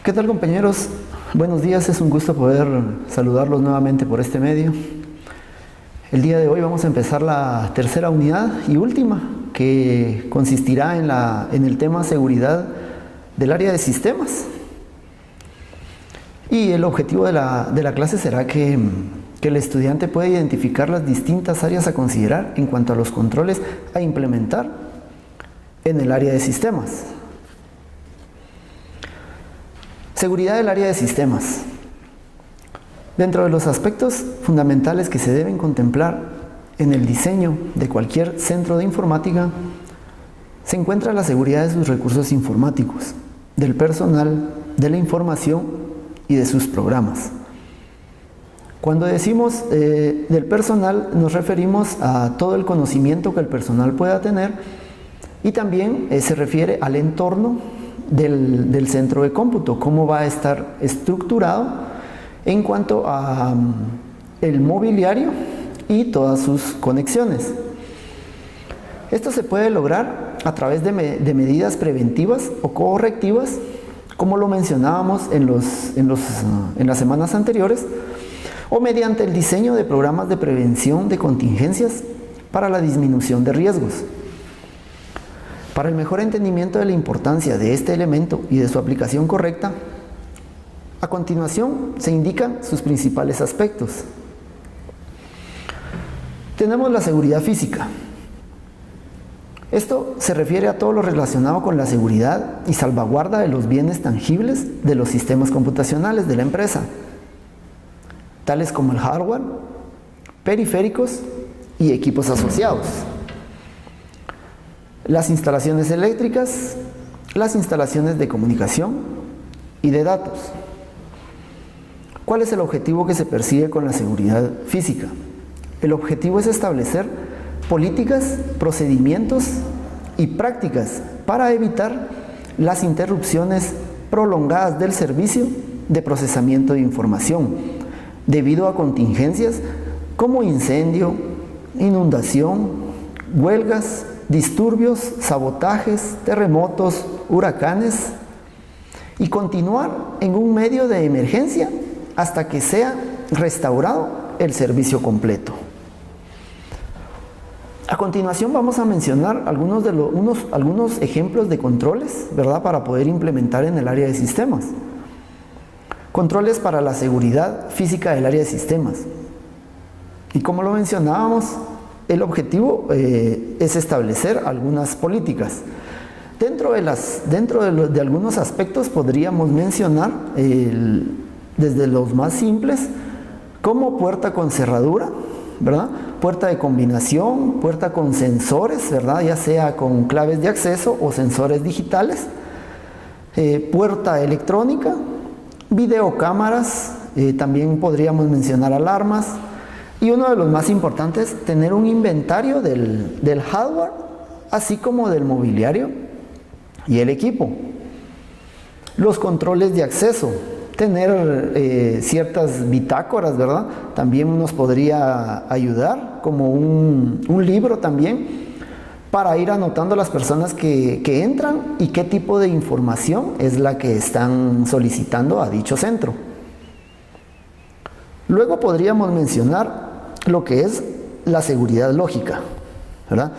¿Qué tal, compañeros? Buenos días, es un gusto poder saludarlos nuevamente por este medio. El día de hoy vamos a empezar la tercera unidad y última, que consistirá en el tema seguridad del área de sistemas. Y el objetivo de la clase será que el estudiante pueda identificar las distintas áreas a considerar en cuanto a los controles a implementar en el área de sistemas. Seguridad del área de sistemas. Dentro de los aspectos fundamentales que se deben contemplar en el diseño de cualquier centro de informática, se encuentra la seguridad de sus recursos informáticos, del personal, de la información y de sus programas. Cuando decimos del personal, nos referimos a todo el conocimiento que el personal pueda tener y también se refiere al entorno del centro de cómputo, cómo va a estar estructurado en cuanto a el mobiliario y todas sus conexiones. Esto se puede lograr a través de medidas preventivas o correctivas, como lo mencionábamos en las semanas anteriores, o mediante el diseño de programas de prevención de contingencias para la disminución de riesgos. Para el mejor entendimiento de la importancia de este elemento y de su aplicación correcta, a continuación se indican sus principales aspectos. Tenemos la seguridad física. Esto se refiere a todo lo relacionado con la seguridad y salvaguarda de los bienes tangibles de los sistemas computacionales de la empresa, tales como el hardware, periféricos y equipos asociados, las instalaciones eléctricas, las instalaciones de comunicación y de datos. ¿Cuál es el objetivo que se persigue con la seguridad física? El objetivo es establecer políticas, procedimientos y prácticas para evitar las interrupciones prolongadas del servicio de procesamiento de información debido a contingencias como incendio, inundación, huelgas, disturbios, sabotajes, terremotos, huracanes, y continuar en un medio de emergencia hasta que sea restaurado el servicio completo. A continuación vamos a mencionar algunos ejemplos de controles, ¿verdad?, para poder implementar en el área de sistemas. Controles para la seguridad física del área de sistemas. Y como lo mencionábamos, el objetivo es establecer algunas políticas. Dentro de algunos aspectos podríamos mencionar desde los más simples, como puerta con cerradura, ¿verdad?, puerta de combinación, puerta con sensores, ¿verdad?, ya sea con claves de acceso o sensores digitales, puerta electrónica, videocámaras, también podríamos mencionar alarmas. Y uno de los más importantes, tener un inventario del hardware, así como del mobiliario y el equipo. Los controles de acceso, tener ciertas bitácoras, ¿verdad? También nos podría ayudar, como un libro también, para ir anotando las personas que entran y qué tipo de información es la que están solicitando a dicho centro. Luego podríamos mencionar lo que es la seguridad lógica, ¿verdad?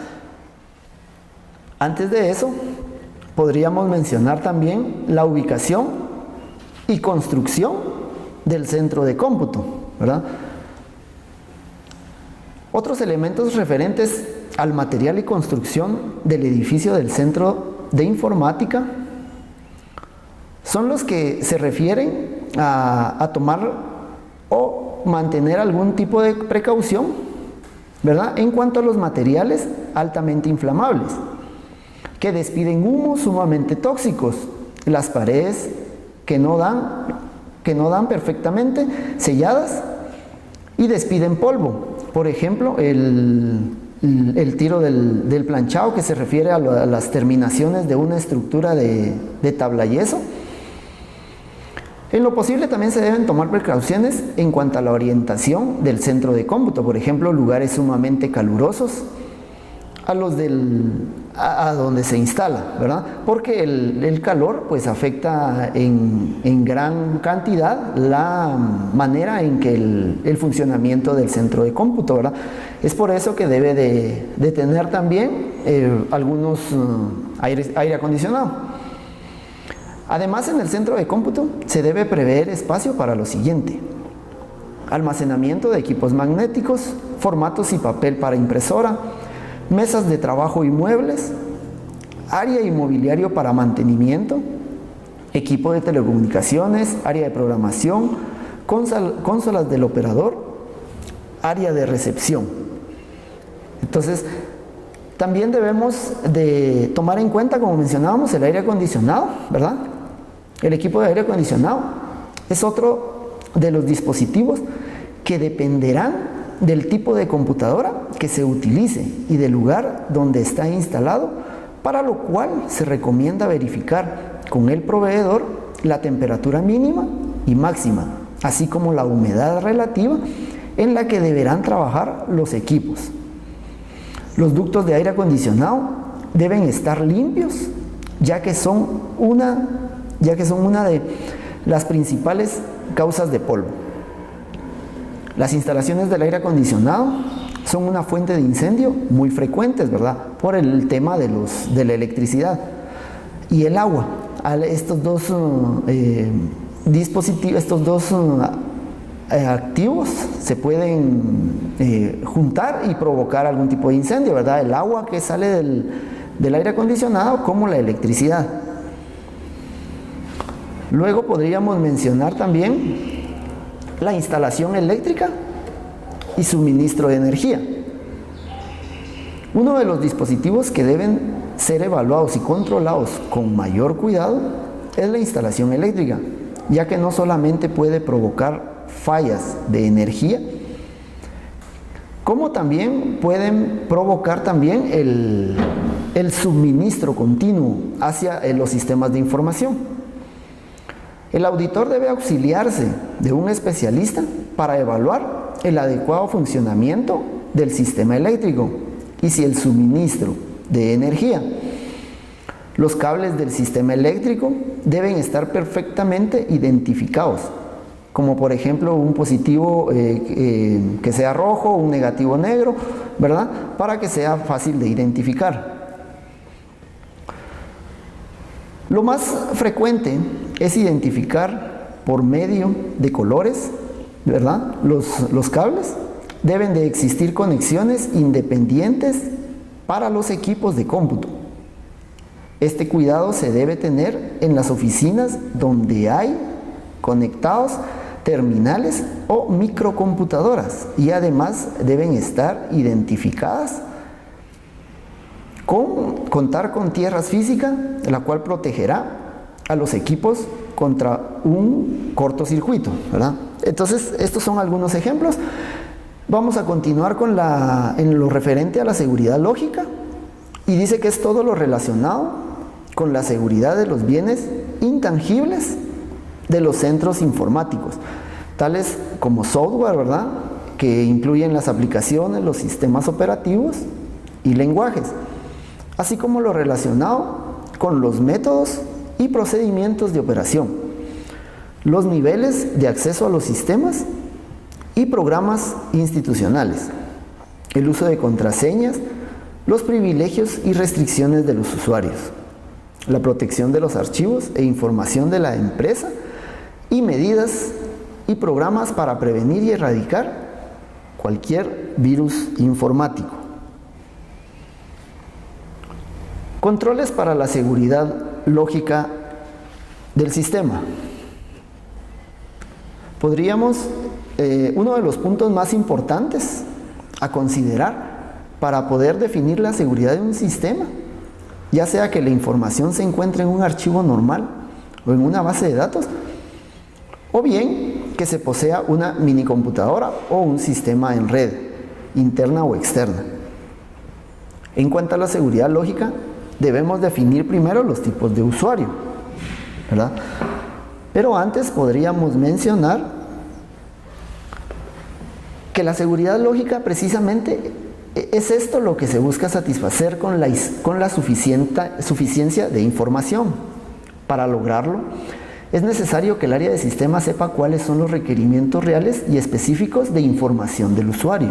Antes de eso, podríamos mencionar también la ubicación y construcción del centro de cómputo, ¿verdad? Otros elementos referentes al material y construcción del edificio del centro de informática son los que se refieren a tomar o mantener algún tipo de precaución, ¿verdad?, en cuanto a los materiales altamente inflamables, que despiden humos sumamente tóxicos, las paredes que no dan perfectamente selladas y despiden polvo. Por ejemplo, el tiro del planchado, que se refiere a las terminaciones de una estructura de tabla yeso. En lo posible también se deben tomar precauciones en cuanto a la orientación del centro de cómputo, por ejemplo, lugares sumamente calurosos, a los a donde se instala, ¿verdad? Porque el calor pues afecta en gran cantidad la manera en que el funcionamiento del centro de cómputo, ¿verdad? Es por eso que debe de tener también algunos aire acondicionado. Además, en el centro de cómputo se debe prever espacio para lo siguiente: almacenamiento de equipos magnéticos, formatos y papel para impresora, mesas de trabajo y muebles, área y mobiliario para mantenimiento, equipo de telecomunicaciones, área de programación, consolas del operador, área de recepción. Entonces, también debemos de tomar en cuenta, como mencionábamos, el aire acondicionado, ¿verdad? El equipo de aire acondicionado es otro de los dispositivos que dependerán del tipo de computadora que se utilice y del lugar donde está instalado, para lo cual se recomienda verificar con el proveedor la temperatura mínima y máxima, así como la humedad relativa en la que deberán trabajar los equipos. Los ductos de aire acondicionado deben estar limpios, ya que son una de las principales causas de polvo. Las instalaciones del aire acondicionado son una fuente de incendio muy frecuentes, ¿verdad? Por el tema de la electricidad y el agua. Estos dos dispositivos, estos dos activos se pueden juntar y provocar algún tipo de incendio, ¿verdad? El agua que sale del aire acondicionado, como la electricidad. Luego podríamos mencionar también la instalación eléctrica y suministro de energía. Uno de los dispositivos que deben ser evaluados y controlados con mayor cuidado es la instalación eléctrica, ya que no solamente puede provocar fallas de energía, como también pueden provocar también el suministro continuo hacia los sistemas de información. El auditor debe auxiliarse de un especialista para evaluar el adecuado funcionamiento del sistema eléctrico y si el suministro de energía. Los cables del sistema eléctrico deben estar perfectamente identificados, como por ejemplo un positivo que sea rojo, un negativo negro, ¿verdad? Para que sea fácil de identificar. Lo más frecuente es identificar por medio de colores, ¿verdad? Los cables. Deben de existir conexiones independientes para los equipos de cómputo. Este cuidado se debe tener en las oficinas donde hay conectados terminales o microcomputadoras, y además deben estar identificadas contar con tierras físicas, la cual protegerá a los equipos contra un cortocircuito, ¿verdad? Entonces, estos son algunos ejemplos. Vamos a continuar en lo referente a la seguridad lógica, y dice que es todo lo relacionado con la seguridad de los bienes intangibles de los centros informáticos, tales como software, ¿verdad?, que incluyen las aplicaciones, los sistemas operativos y lenguajes, así como lo relacionado con los métodos y procedimientos de operación, los niveles de acceso a los sistemas y programas institucionales, el uso de contraseñas, los privilegios y restricciones de los usuarios, la protección de los archivos e información de la empresa, y medidas y programas para prevenir y erradicar cualquier virus informático. Controles para la seguridad lógica del sistema. Uno de los puntos más importantes a considerar para poder definir la seguridad de un sistema, ya sea que la información se encuentre en un archivo normal o en una base de datos, o bien que se posea una minicomputadora o un sistema en red, interna o externa. En cuanto a la seguridad lógica, debemos definir primero los tipos de usuario, ¿verdad? Pero antes podríamos mencionar que la seguridad lógica precisamente Es esto lo que se busca satisfacer con la suficiencia de información. Para lograrlo, es necesario que el área de sistemas sepa cuáles son los requerimientos reales y específicos de información del usuario.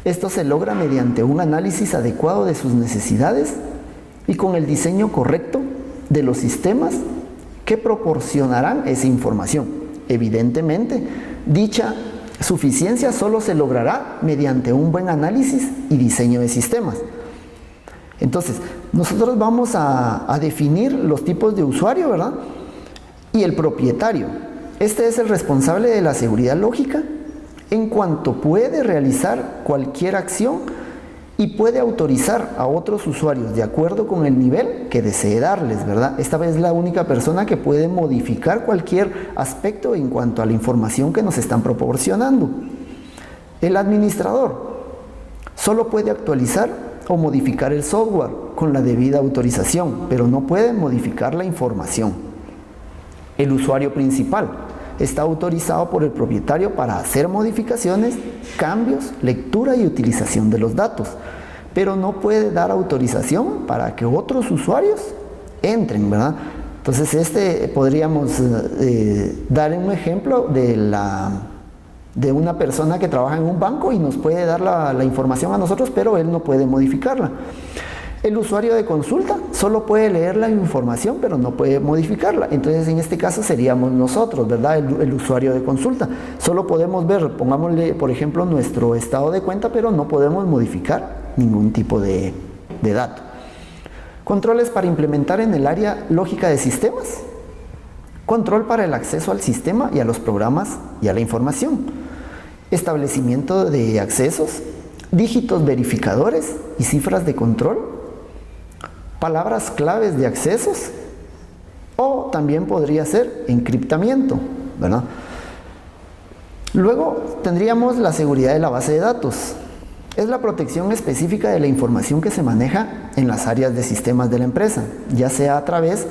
Esto se logra mediante un análisis adecuado de sus necesidades y con el diseño correcto de los sistemas que proporcionarán esa información. Evidentemente, dicha suficiencia solo se logrará mediante un buen análisis y diseño de sistemas. Entonces, nosotros vamos a definir los tipos de usuario, ¿verdad? Y el propietario. Este es el responsable de la seguridad lógica en cuanto puede realizar cualquier acción y puede autorizar a otros usuarios de acuerdo con el nivel que desee darles, ¿verdad? Esta vez es la única persona que puede modificar cualquier aspecto en cuanto a la información que nos están proporcionando. El administrador solo puede actualizar o modificar el software con la debida autorización, pero no puede modificar la información. El usuario principal está autorizado por el propietario para hacer modificaciones, cambios, lectura y utilización de los datos, pero no puede dar autorización para que otros usuarios entren, ¿verdad? Entonces podríamos dar un ejemplo de una persona que trabaja en un banco y nos puede dar la información a nosotros, pero él no puede modificarla. El usuario de consulta solo puede leer la información, pero no puede modificarla. Entonces, en este caso seríamos nosotros, ¿verdad? El usuario de consulta. Solo podemos ver, pongámosle, por ejemplo, nuestro estado de cuenta, pero no podemos modificar ningún tipo de dato. Controles para implementar en el área lógica de sistemas. Control para el acceso al sistema y a los programas y a la información. Establecimiento de accesos, dígitos verificadores y cifras de control. Palabras claves de accesos, o también podría ser encriptamiento, ¿verdad? Luego tendríamos la seguridad de la base de datos. Es la protección específica de la información que se maneja en las áreas de sistemas de la empresa, ya sea a través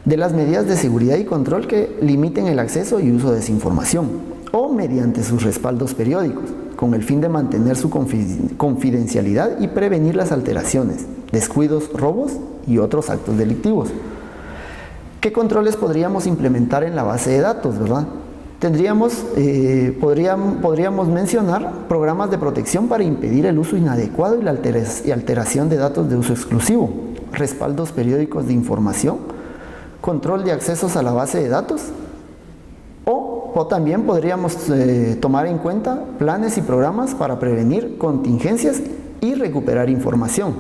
de las medidas de seguridad y control que limiten el acceso y uso de esa información, o mediante sus respaldos periódicos, con el fin de mantener su confidencialidad y prevenir las alteraciones, descuidos, robos y otros actos delictivos. ¿Qué controles podríamos implementar en la base de datos, verdad? Podríamos mencionar programas de protección para impedir el uso inadecuado y la alteración de datos de uso exclusivo, respaldos periódicos de información, control de accesos a la base de datos, o también podríamos tomar en cuenta planes y programas para prevenir contingencias y recuperar información.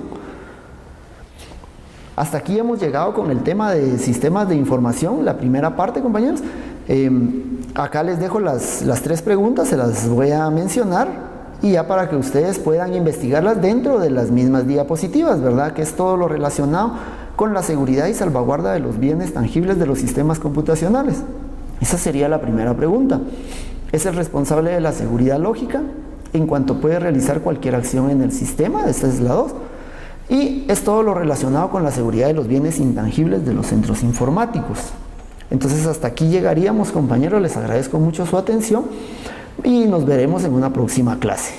Hasta aquí hemos llegado con el tema de sistemas de información, la primera parte, compañeros. Acá les dejo las 3 preguntas, se las voy a mencionar y ya para que ustedes puedan investigarlas dentro de las mismas diapositivas, ¿verdad? Que es todo lo relacionado con la seguridad y salvaguarda de los bienes tangibles de los sistemas computacionales. Esa sería la primera pregunta. ¿Es el responsable de la seguridad lógica en cuanto puede realizar cualquier acción en el sistema? Esta es la 2. Y es todo lo relacionado con la seguridad de los bienes intangibles de los centros informáticos. Entonces hasta aquí llegaríamos, compañeros. Les agradezco mucho su atención y nos veremos en una próxima clase.